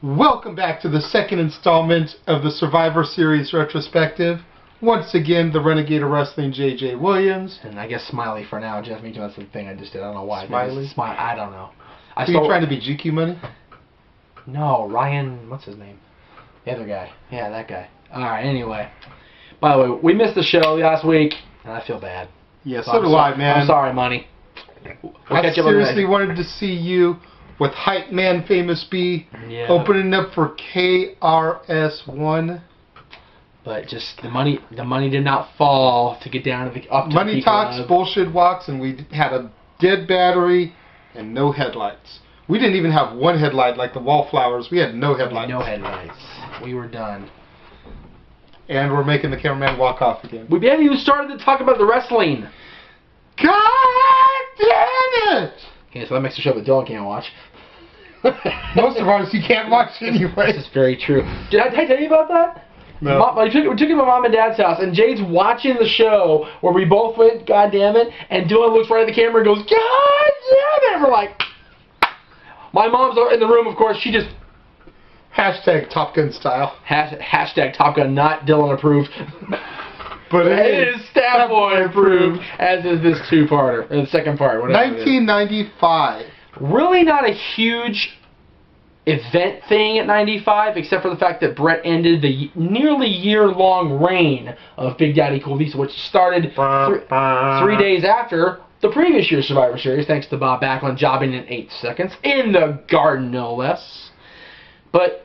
Welcome back to the second installment of the Survivor Series Retrospective. Once again, the Renegade of Wrestling, J.J. Williams. And I guess Smiley for now. Jeff Meacham, that's the thing I just did. I don't know why. Smiley? I don't know. Are you trying to be GQ money? No, Ryan, what's his name? The other guy. Yeah, that guy. Alright, anyway. By the way, we missed the show last week, and I feel bad. Yeah, so do I, man. I'm sorry, Money. I seriously wanted to see you with Hype Man Famous B opening up for KRS-One. But just the money did not fall to get down to the up to Money the talks, club. bullshit walks, and we had a dead battery and no headlights. We didn't even have one headlight like the Wallflowers. We had no headlights. No headlights. We were done. And we're making the cameraman walk off again. We haven't even started to talk about the wrestling. God damn it! Okay, so that makes a show that Dylan can't watch. Most of ours you can't watch anyway. This is very true. Did I tell you about that? No. We took him to Mom and Dad's house, and Jade's watching the show where we both went, God damn it, and Dylan looks right at the camera and goes, God damn it! And we're like, my mom's in the room, of course, she just... Hashtag Top Gun style. Hashtag Top Gun, not Dylan approved. But it is Staff Boy approved, as is this two-parter, or the second part, whatever 1995. Really not a huge event thing at 95, except for the fact that Brett ended the nearly year-long reign of Big Daddy Cool Diesel, which started 3 days after the previous year's Survivor Series, thanks to Bob Backlund jobbing in 8 seconds, in the Garden, no less. But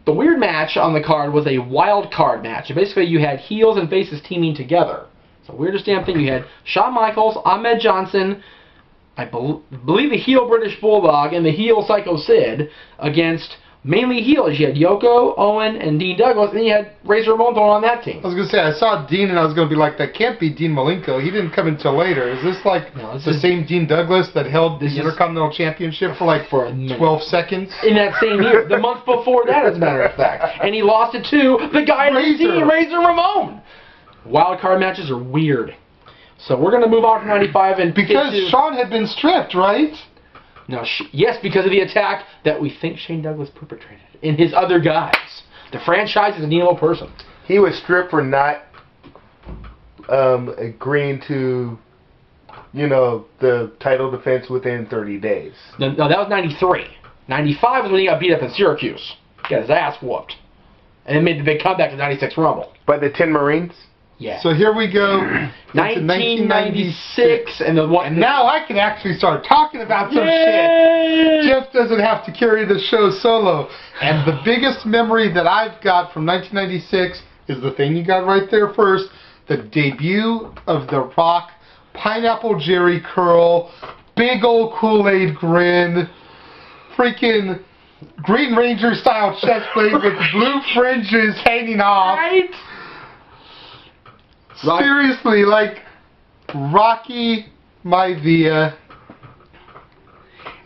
the weird match on the card was a wild card match. Basically, you had heels and faces teaming together. It's the weirdest damn thing. You had Shawn Michaels, Ahmed Johnson, I believe the heel British Bulldog, and the heel Psycho Sid against mainly heels. You had Yoko, Owen, and Dean Douglas, and then you had Razor Ramon thrown on that team. I was going to say, I saw Dean and I was going to be like, that can't be Dean Malenko. He didn't come until later. Is this like the same Dean Douglas that held the Intercontinental Championship for like 12 seconds? In that same year. The month before that, as a matter of fact. And he lost it to the guy in the team, Razor Ramon. Wild card matches are weird. So we're going to move on from 95 and because Shawn had been stripped, right? No, yes, because of the attack that we think Shane Douglas perpetrated in his other guys. The franchise is an evil person. He was stripped for not agreeing to, the title defense within 30 days. No, that was 93. 95 was when he got beat up in Syracuse. He got his ass whooped. And then made the big comeback in 96 Rumble. By the 10 Marines? Yeah. So here we go. 1996, and now I can actually start talking about some shit. Jeff doesn't have to carry the show solo. And the biggest memory that I've got from 1996 is the thing you got right there first. The debut of The Rock, Pineapple Jerry curl, big old Kool-Aid grin, freaking Green Ranger style chest plate with blue fringes hanging off. Right? Seriously, like Rocky Maivia.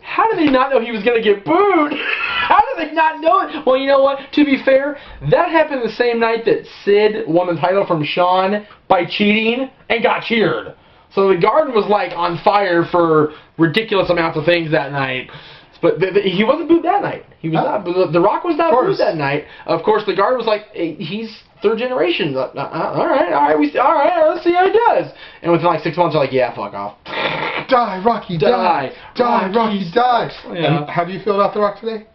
How did they not know he was going to get booed? How did they not know it? Well, you know what? To be fair, that happened the same night that Sid won the title from Shawn by cheating and got cheered. So the Garden was like on fire for ridiculous amounts of things that night. But he wasn't booed that night. He was not. The Rock was not booed that night. Of course, the Garden was like, hey, he's third generation. All right, let's see how he does. And within like 6 months, they're like, yeah, fuck off. Die, Rocky, die. Die, Rocky, die. Yeah. And how do you feel about The Rock today?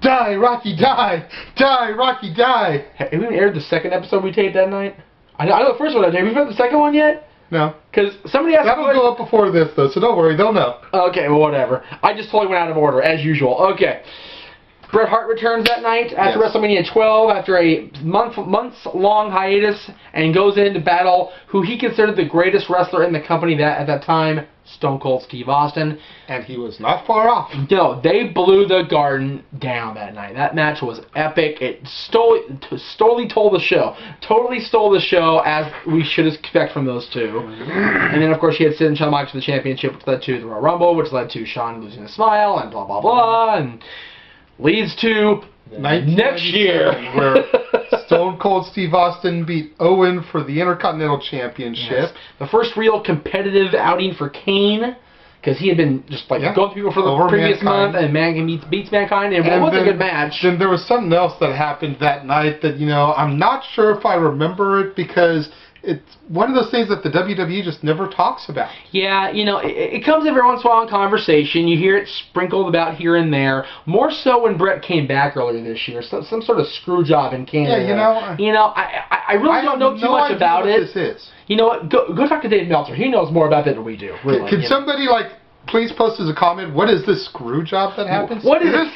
Die, Rocky, die. Die, Rocky, die. Have we even aired the second episode we taped that night? I know the first one I did. Have we aired the second one yet? No. Because somebody asked... That'll go up before this, though, so don't worry. They'll know. Okay, well, whatever. I just totally went out of order, as usual. Okay. Bret Hart returns that night after WrestleMania 12, after a months-long hiatus, and goes in to battle who he considered the greatest wrestler in the company at that time, Stone Cold Steve Austin. And he was not far off. No, they blew the Garden down that night. That match was epic. It totally stole the show, as we should expect from those two. And then, of course, he had Sid and Shawn Michaels for the championship, which led to the Royal Rumble, which led to Shawn losing a smile, and blah, blah, blah, and leads to next year, where Stone Cold Steve Austin beat Owen for the Intercontinental Championship. Yes. The first real competitive outing for Kane. because he had been just like going through people for the Over previous Mankind. month, and Mankind beats Mankind, and it was a good match. Then there was something else that happened that night that, I'm not sure if I remember it because it's one of those things that the WWE just never talks about. Yeah, it comes every once in a while in conversation. You hear it sprinkled about here and there. More so when Brett came back earlier this year. Some sort of screw job in Canada. I really don't know too much about it. This is. You know what? Go talk to Dave Meltzer. He knows more about that than we do. Really. Could somebody please post as a comment? What is this screw job that happens? What is this?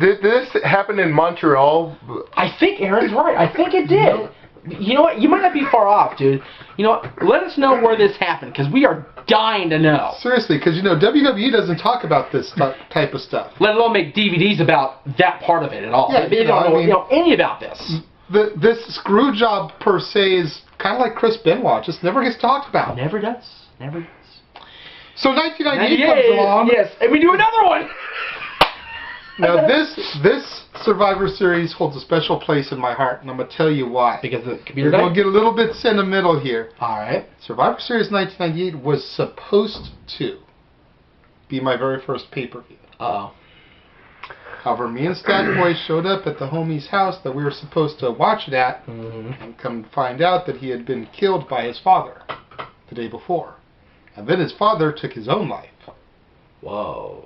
Did this happen in Montreal? I think Aaron's right. I think it did. You know what? You might not be far off, dude. You know what? Let us know where this happened, because we are dying to know. Seriously, because, WWE doesn't talk about this type of stuff. Let alone make DVDs about that part of it at all. Yeah, they don't know any about this. This screw job, per se, is kind of like Chris Benoit. Just never gets talked about. Never does. Never does. So 1998 comes along. Yes, and we do another one. Now, this Survivor Series holds a special place in my heart, and I'm going to tell you why. Because of the computer We're going to get a little bit sentimental here. All right. Survivor Series 1998 was supposed to be my very first pay-per-view. Uh-oh. However, me and Stat Boy showed up at the homie's house that we were supposed to watch it at, and come to find out that he had been killed by his father the day before. And then his father took his own life. Whoa.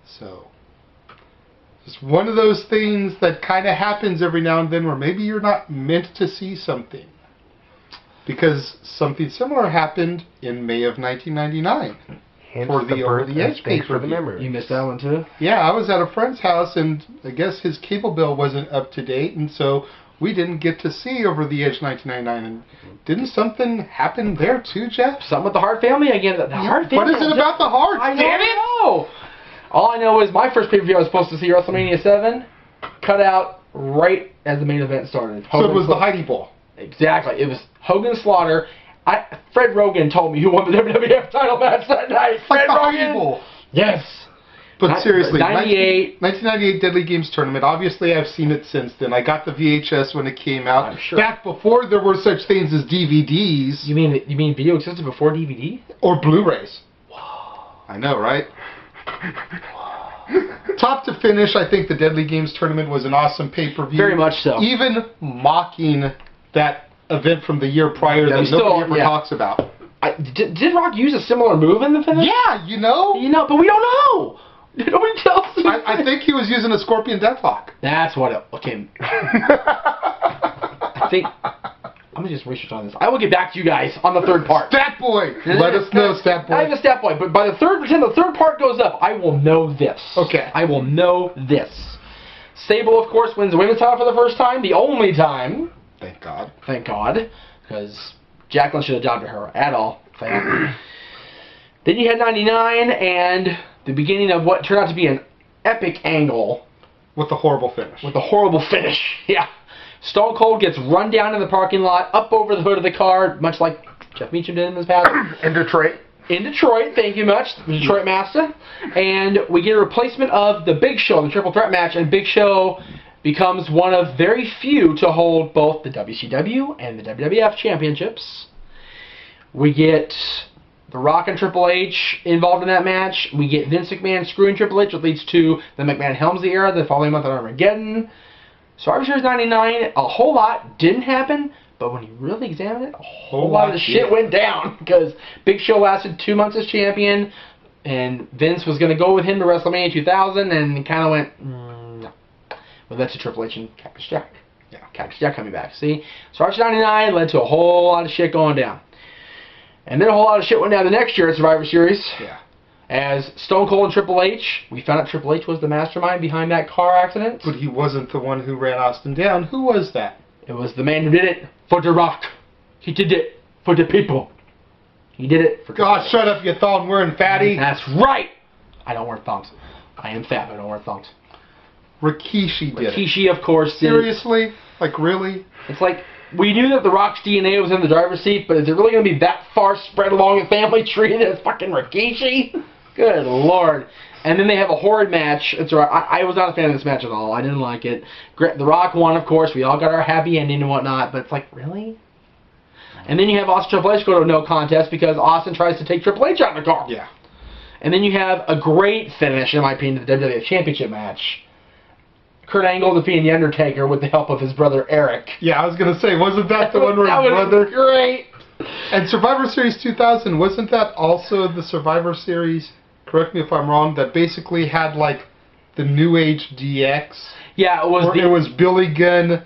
So, it's one of those things that kind of happens every now and then where maybe you're not meant to see something. Because something similar happened in May of 1999. For the Over the Edge pay-per-view. You missed that one too? Yeah, I was at a friend's house, and I guess his cable bill wasn't up to date, and so we didn't get to see Over the Edge 1999. And didn't something happen there too, Jeff? Something with the Hart family again. The Hart family. What is it about the Hart? I Damn it! know. All I know is my first pay-per-view I was supposed to see WrestleMania 7, cut out right as the main event started. So it was the Heidi Bowl. Exactly. It was Hogan Slaughter. Fred Rogan told me who won the WWF title match that night. Fred Rogan. Bowl. Yes. But seriously, 1998 Deadly Games Tournament. Obviously, I've seen it since then. I got the VHS when it came out. I'm sure. Back before there were such things as DVDs. You mean video existed before DVD? Or Blu-rays. Wow. I know, right? Top to finish, I think the Deadly Games Tournament was an awesome pay-per-view. Very much so. Even mocking that event from the year prior that nobody ever talks about. Did Rock use a similar move in the finish? Yeah, but we don't know. Nobody tells us. I think he was using a Scorpion Deathlock. That's what it... Okay. I think... I'm going to just research on this. I will get back to you guys on the third part. Stat Boy! Let us know, Stat Boy. I have a Stat Boy, but by pretend the third part goes up, I will know this. Okay. I will know this. Sable, of course, wins the women's title for the first time. The only time. Thank God. Thank God. Because Jacqueline should have doubted her at all. Then you had 99 and the beginning of what turned out to be an epic angle. With a horrible finish. With a horrible finish, yeah. Stone Cold gets run down in the parking lot, up over the hood of the car, much like Jeff Meacham did in his past. In Detroit. In Detroit, thank you much, the Detroit Master. And we get a replacement of the Big Show in the Triple Threat match, and Big Show becomes one of very few to hold both the WCW and the WWF championships. We get The Rock and Triple H involved in that match. We get Vince McMahon screwing Triple H, which leads to the McMahon-Helmsley era, the following month on Armageddon. Survivor Series 99, a whole lot didn't happen, but when you really examine it, a whole lot of the shit went down, because Big Show lasted 2 months as champion, and Vince was going to go with him to WrestleMania 2000, and he kind of went, no. Well, that's a Triple H and Cactus Jack. Yeah, Cactus Jack coming back. See? Survivor Series 99 led to a whole lot of shit going down. And then a whole lot of shit went down the next year at Survivor Series. Yeah. As Stone Cold and Triple H, we found out Triple H was the mastermind behind that car accident. But he wasn't the one who ran Austin down. Who was that? It was the man who did it for The Rock. He did it for the people. He did it for... God, shut up, you thong-wearing fatty. That's right. I don't wear thongs. I am fat, but I don't wear thongs. Rikishi did it. Rikishi, of course, did. Seriously? Like, really? It's like, we knew that The Rock's DNA was in the driver's seat, but is it really going to be that far spread along a family tree that it's fucking Rikishi? Good Lord. And then they have a horrid match. It's right. I was not a fan of this match at all. I didn't like it. The Rock won, of course. We all got our happy ending and whatnot, but it's like, really? And then you have Austin Triple H go to no contest because Austin tries to take Triple H out of the car. Yeah. And then you have a great finish, in my opinion, to the WWF Championship match. Kurt Angle defeating The Undertaker with the help of his brother Eric. Yeah, I was going to say, wasn't that the one where that his was brother... great. And Survivor Series 2000, wasn't that also the Survivor Series, correct me if I'm wrong, that basically had, like, the New Age DX? Yeah, it was it was Billy Gunn,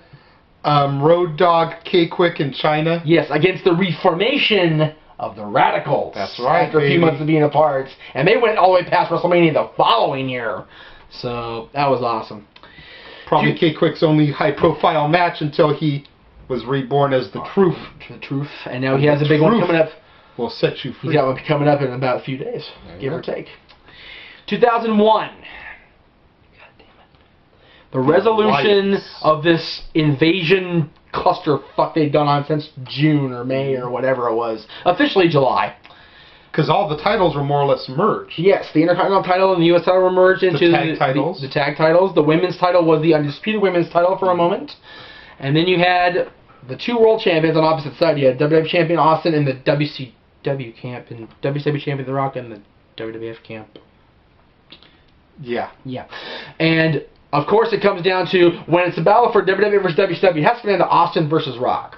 Road Dogg, K-Kwik, and China. Yes, against the reformation of the Radicals. That's right, After a few months of being apart. And they went all the way past WrestleMania the following year. So, that was awesome. Probably K-Kwik's only high-profile match until he was reborn as the Truth. The Truth. And now he has a big one coming up. Will set you free. He's got one coming up in about a few days, give or take. 2001. The resolution of this invasion clusterfuck they'd gone on since June or May or whatever it was. Officially July. Because all the titles were more or less merged. Yes, the Intercontinental title and the U.S. title were merged into the tag titles. The tag titles. The women's title was the undisputed women's title for a moment. And then you had the two world champions on opposite side. You had WWF champion Austin in the WCW camp, and WCW champion The Rock in the WWF camp. Yeah. Yeah. And... of course, it comes down to when it's a battle for WWE versus WCW, it has to come down to Austin versus Rock,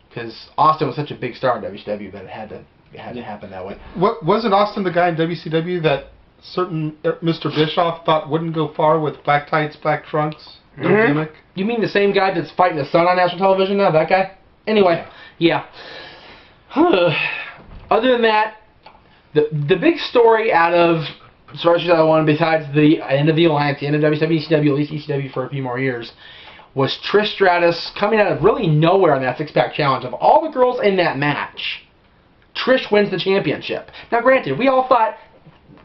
because Austin was such a big star in WCW that it had to happen that way. Wasn't Austin the guy in WCW that certain Mr. Bischoff thought wouldn't go far with black tights, black trunks, no gimmick? You mean the same guy that's fighting the sun on national television now? That guy? Anyway, yeah. Other than that, the big story out of Survivor Series 2001, besides the end of the Alliance, the end of WCW, ECW, at least ECW for a few more years, was Trish Stratus coming out of really nowhere in that six-pack challenge. Of all the girls in that match, Trish wins the championship. Now, granted, we all thought,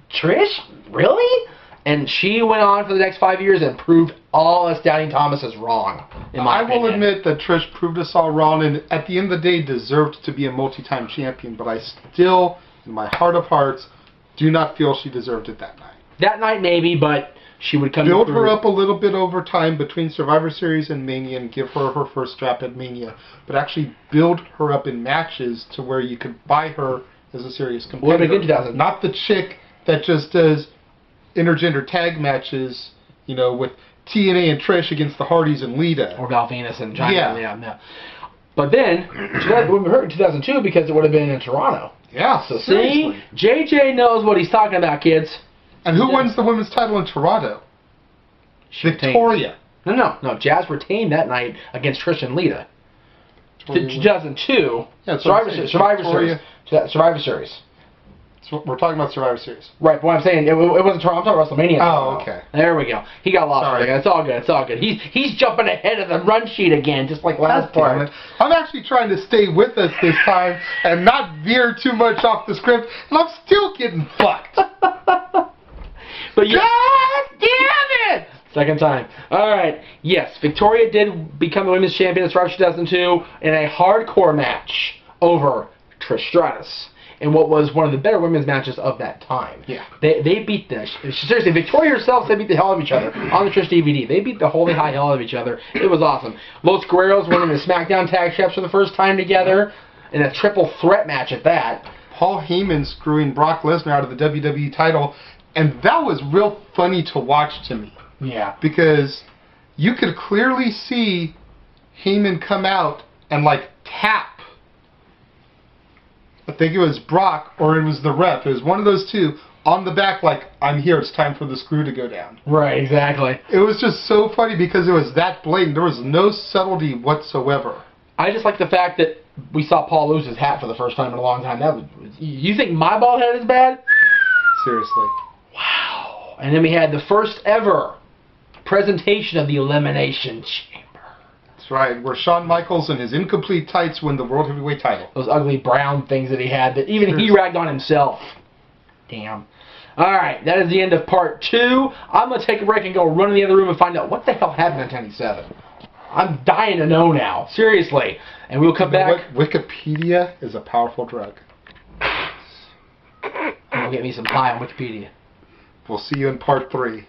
Trish? Really? And she went on for the next 5 years and proved all us Doubting Thomases wrong, in my opinion. I will admit that Trish proved us all wrong, and at the end of the day, deserved to be a multi-time champion, but I still, in my heart of hearts, do not feel she deserved it that night. That night, maybe, but she would come build her up a little bit over time between Survivor Series and Mania and give her her first strap at Mania, but actually build her up in matches to where you could buy her as a serious competitor. Not the chick that just does intergender tag matches, you know, with TNA and Trish against the Hardys and Lita. Or Val Venus and Giant. Yeah. But then, we heard in 2002 because it would have been in Toronto. Yeah, so seriously. See? JJ knows what he's talking about, kids. And who wins the women's title in Toronto? Victoria. No. Jazz retained that night against Trish and Lita. 2002. Yeah, Survivor Series. So we're talking about Survivor Series. Right, but what I'm saying, it wasn't Toronto. I'm talking WrestleMania. Oh, okay. There we go. He got lost for a second. It's all good. He's jumping ahead of the run sheet again, just like last part. I'm actually trying to stay with us this time and not veer too much off the script, and I'm still getting fucked. But yeah. God damn it! Second time. All right. Yes, Victoria did become the women's champion in Survivor 2002 in a hardcore match over Trish Stratus, in what was one of the better women's matches of that time. Yeah. They beat the... Seriously, Victoria herself, they beat the hell out of each other on the Trish DVD. They beat the holy high hell out of each other. It was awesome. Los Guerreros winning the SmackDown Tag Champs for the first time together in a triple threat match at that. Paul Heyman screwing Brock Lesnar out of the WWE title, and that was real funny to watch to me. Yeah. Because you could clearly see Heyman come out and, like, tap. I think it was Brock or it was the ref. It was one of those two on the back like, I'm here, it's time for the screw to go down. Right, exactly. It was just so funny because it was that blatant. There was no subtlety whatsoever. I just like the fact that we saw Paul lose his hat for the first time in a long time. You think my bald head is bad? Seriously. Wow. And then we had the first ever presentation of the Elimination Chamber. That's right, where Shawn Michaels and his incomplete tights win the World Heavyweight title. Those ugly brown things that he had that even he ragged on himself. Damn. Alright, that is the end of part 2. I'm going to take a break and go run in the other room and find out what the hell happened in 1997. I'm dying to know now. Seriously. And we'll come back. Wikipedia is a powerful drug. We'll get me some pie on Wikipedia. We'll see you in part 3.